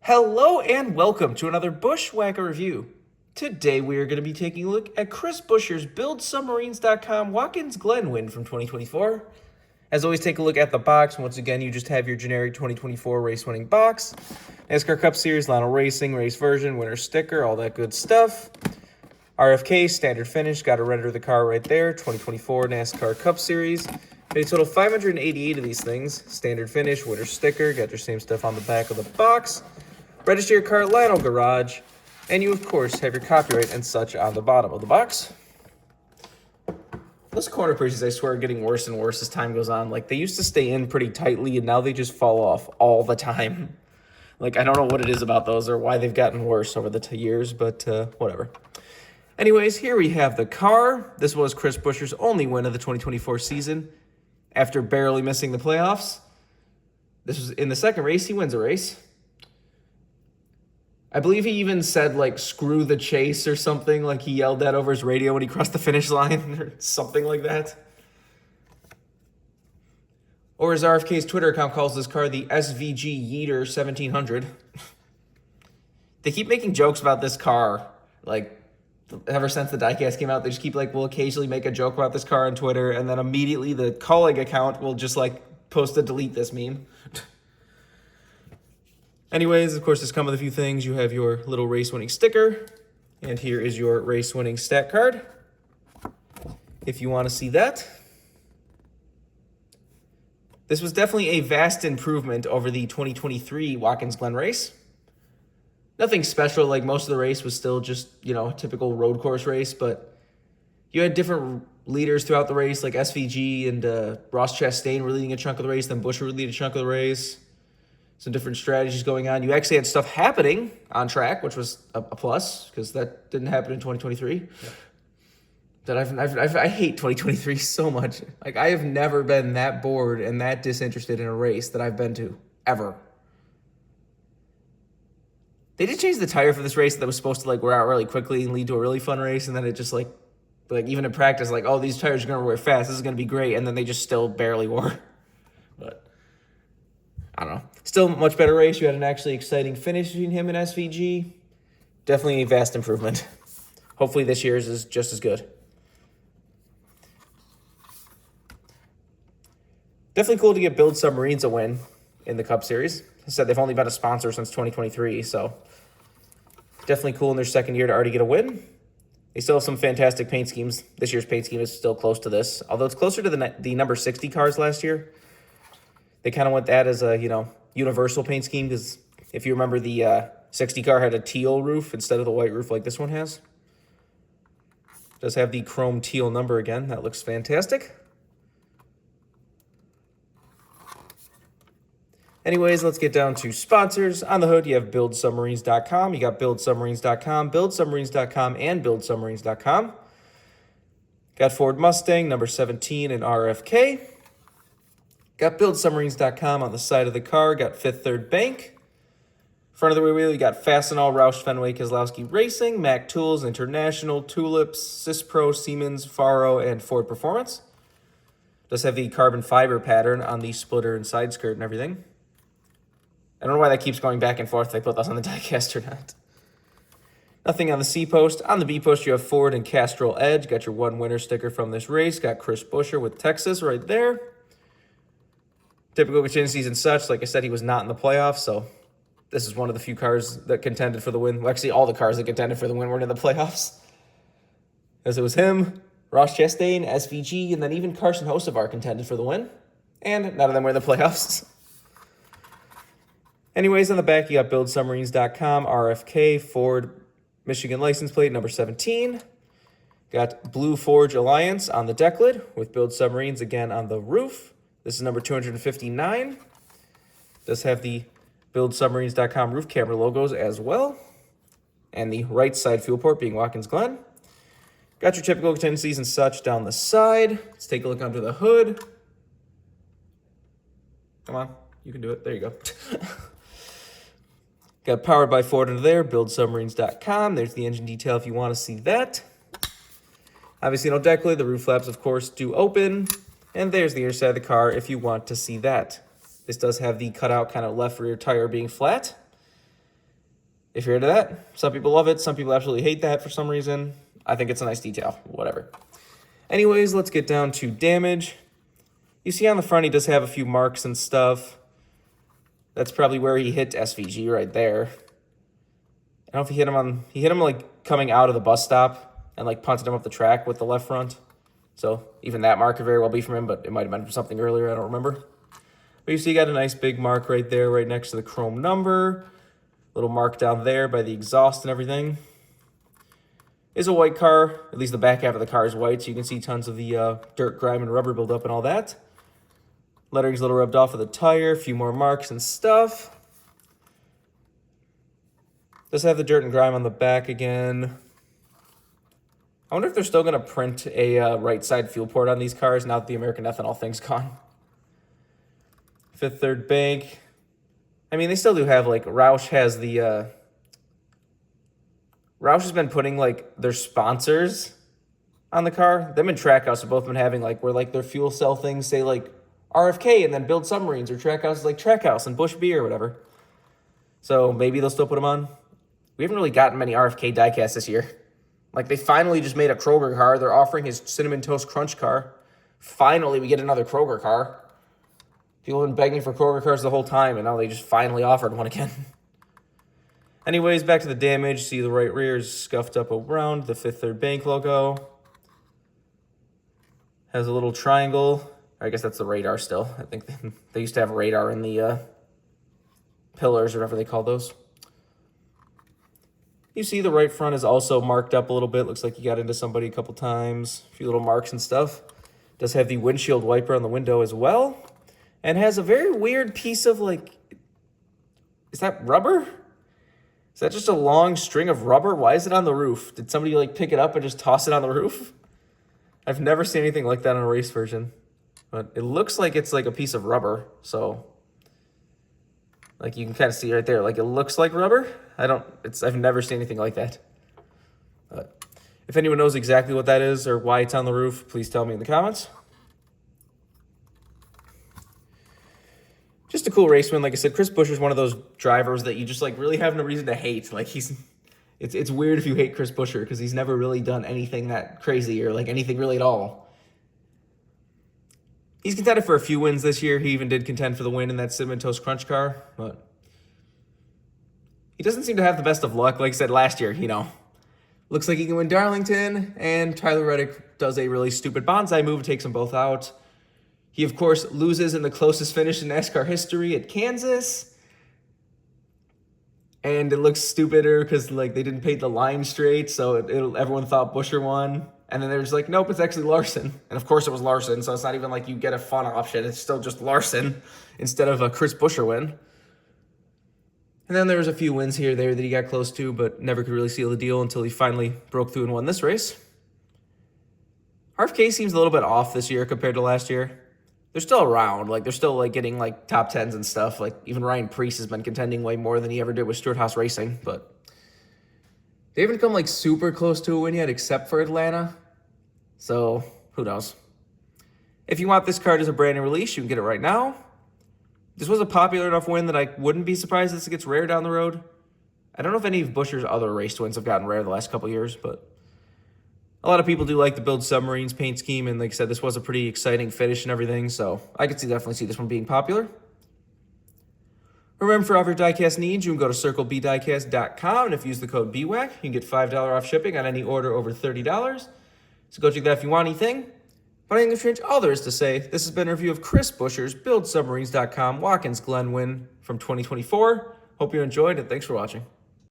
Hello and welcome to another BWhack review. Today we are going to be taking a look at Chris Buescher's BuildSubmarines.com Watkins Glen win from 2024. As always, take a look at the box. Once again, you just have your generic 2024 race-winning box. NASCAR Cup Series, Lionel Racing, race version, winner sticker, all that good stuff. RFK, standard finish, got to render the car right there. 2024 NASCAR Cup Series. Made a total of 588 of these things. Standard finish, winner sticker, got your same stuff on the back of the box. Register your car at Lionel Garage, and you, of course, have your copyright and such on the bottom of the box. Those corner pieces, I swear, are getting worse and worse as time goes on. Like, they used to stay in pretty tightly, and now they just fall off all the time. Like, I don't know what it is about those or why they've gotten worse over the years, but whatever. Anyways, here we have the car. This was Chris Buescher's only win of the 2024 season after barely missing the playoffs. This was in the second race. He wins a race. I believe he even said, like, screw the chase or something. Like, he yelled that over his radio when he crossed the finish line or something like that. Or as RFK's Twitter account calls this car, the SVG Yeeter 1700. They keep making jokes about this car. Like, ever since the Diecast came out, they just keep, like, will occasionally make a joke about this car on Twitter, and then immediately the colleague account will just, like, post a delete this meme. Anyways, of course, this comes with a few things. You have your little race-winning sticker, and here is your race-winning stat card, if you want to see that. This was definitely a vast improvement over the 2023 Watkins Glen race. Nothing special, like most of the race was still just, a typical road course race, but you had different leaders throughout the race, like SVG and Ross Chastain were leading a chunk of the race, then Buescher would lead a chunk of the race. Some different strategies going on. You actually had stuff happening on track, which was a plus, because that didn't happen in 2023. Yeah. That I hate 2023 so much. Like, I have never been that bored and that disinterested in a race that I've been to, ever. They did change the tire for this race that was supposed to, like, wear out really quickly and lead to a really fun race, and then it just, like even in practice, like, oh, these tires are going to wear fast, this is going to be great, and then they just still barely wore. But I don't know. Still a much better race. You had an actually exciting finish between him and SVG. Definitely a vast improvement. Hopefully this year's is just as good. Definitely cool to get Build Submarines a win in the Cup Series. I said they've only been a sponsor since 2023, so definitely cool in their second year to already get a win. They still have some fantastic paint schemes. This year's paint scheme is still close to this, although it's closer to the number 60 cars last year. They kind of went that as a, universal paint scheme, because if you remember, the 60 car had a teal roof instead of the white roof like this one has. It does have the chrome teal number again. That looks fantastic. Anyways, let's get down to sponsors. On the hood, you have BuildSubmarines.com. You got BuildSubmarines.com, BuildSubmarines.com, and BuildSubmarines.com. Got Ford Mustang, number 17, and RFK. Got BuildSubmarines.com on the side of the car. Got Fifth Third Bank. Front of the rear wheel, you got Fastenal, Roush, Fenway, Keselowski Racing, Mac Tools, International, Tulips, Syspro, Siemens, Faro, and Ford Performance. Does have the carbon fiber pattern on the splitter and side skirt and everything. I don't know why that keeps going back and forth. They put this on the diecast or not. Nothing on the C post. On the B post, you have Ford and Castrol Edge. Got your one winner sticker from this race. Got Chris Buescher with Texas right there. Typical contingencies and such. Like I said, he was not in the playoffs, so this is one of the few cars that contended for the win. Well, actually, all the cars that contended for the win were in the playoffs. As it was him, Ross Chastain, SVG, and then even Carson Hocevar contended for the win. And none of them were in the playoffs. Anyways, on the back, you got BuildSubmarines.com, RFK, Ford, Michigan license plate, number 17. Got Blue Forge Alliance on the deck lid with Build Submarines again on the roof. This is number 259. Does have the BuildSubmarines.com roof camera logos as well. And the right side fuel port being Watkins Glen. Got your typical contingencies and such down the side. Let's take a look under the hood. Come on, you can do it. There you go. Got Powered by Ford under there, BuildSubmarines.com. There's the engine detail if you want to see that. Obviously no deck lid. The roof flaps, of course, do open. And there's the inner side of the car if you want to see that. This does have the cutout kind of left rear tire being flat. if you're into that. Some people love it. Some people absolutely hate that for some reason. I think it's a nice detail. Whatever. Anyways, let's get down to damage. You see on the front, he does have a few marks and stuff. That's probably where he hit SVG right there. I don't know if he hit him like coming out of the bus stop and like punted him up the track with the left front. So even that mark could very well be from him, but it might have been from something earlier. I don't remember. But you see, you got a nice big mark right there, right next to the chrome number. Little mark down there by the exhaust and everything. It's a white car. At least the back half of the car is white, so you can see tons of the dirt, grime, and rubber buildup and all that. Lettering's a little rubbed off of the tire. A few more marks and stuff. Does have the dirt and grime on the back again. I wonder if they're still going to print a right side fuel port on these cars now that the American ethanol thing's gone. Fifth Third Bank. I mean, they still do have, like, Roush has the, Roush has been putting, like, their sponsors on the car. Them and Trackhouse have both been having, like, where, like, their fuel cell things say, like, RFK and then Build Submarines, or Trackhouse is, like, Trackhouse and Busch Beer or whatever. So maybe they'll still put them on. We haven't really gotten many RFK diecasts this year. Like, they finally just made a Kroger car. They're offering his Cinnamon Toast Crunch car. Finally, we get another Kroger car. People have been begging for Kroger cars the whole time, and now they just finally offered one again. Anyways, back to the damage. See the right rear is scuffed up around the Fifth Third Bank logo. Has a little triangle. I guess that's the radar still. I think they used to have radar in the pillars or whatever they call those. You see the right front is also marked up a little bit. Looks like you got into somebody a couple times. A few little marks and stuff. Does have the windshield wiper on the window as well. And has a very weird piece of, like, is that rubber? Is that just a long string of rubber? Why is it on the roof? Did somebody, like, pick it up and just toss it on the roof? I've never seen anything like that on a race version. But it looks like it's, like, a piece of rubber. So, like, you can kind of see right there. Like, it looks like rubber. I've never seen anything like that. But if anyone knows exactly what that is or why it's on the roof, please tell me in the comments. Just a cool race win. Like I said, Chris Buescher's one of those drivers that you just, like, really have no reason to hate. Like, it's weird if you hate Chris Buescher because he's never really done anything that crazy or, like, anything really at all. He's contended for a few wins this year. He even did contend for the win in that Cinnamon Toast Crunch car, but he doesn't seem to have the best of luck. Like I said last year, looks like he can win Darlington, and Tyler Reddick does a really stupid bonsai move and takes them both out. He, of course, loses in the closest finish in NASCAR history at Kansas. And it looks stupider because, like, they didn't paint the line straight, so everyone thought Buescher won. And then they were just like, nope, it's actually Larson. And, of course, it was Larson, so it's not even like you get a fun option. It's still just Larson instead of a Chris Buescher win. And then there was a few wins here or there that he got close to, but never could really seal the deal until he finally broke through and won this race. RFK seems a little bit off this year compared to last year. They're still around. Like, they're still, like, getting, like, top tens and stuff. Like, even Ryan Preece has been contending way more than he ever did with Stewart Haas Racing. But they haven't come, like, super close to a win yet, except for Atlanta. So, who knows? If you want this card as a brand new release, you can get it right now. This was a popular enough win that I wouldn't be surprised if this gets rare down the road. I don't know if any of Buescher's other race wins have gotten rare the last couple years, but a lot of people do like the Build Submarines paint scheme, and like I said, this was a pretty exciting finish and everything, so I could definitely see this one being popular. Remember, for all of your diecast needs, you can go to circlebdiecast.com, and if you use the code BWhack, you can get $5 off shipping on any order over $30. So go check that if you want anything. But I think there's all there is to say. This has been a review of Chris Buescher's BuildSubmarines.com Watkins Glen win from 2024. Hope you enjoyed, and thanks for watching.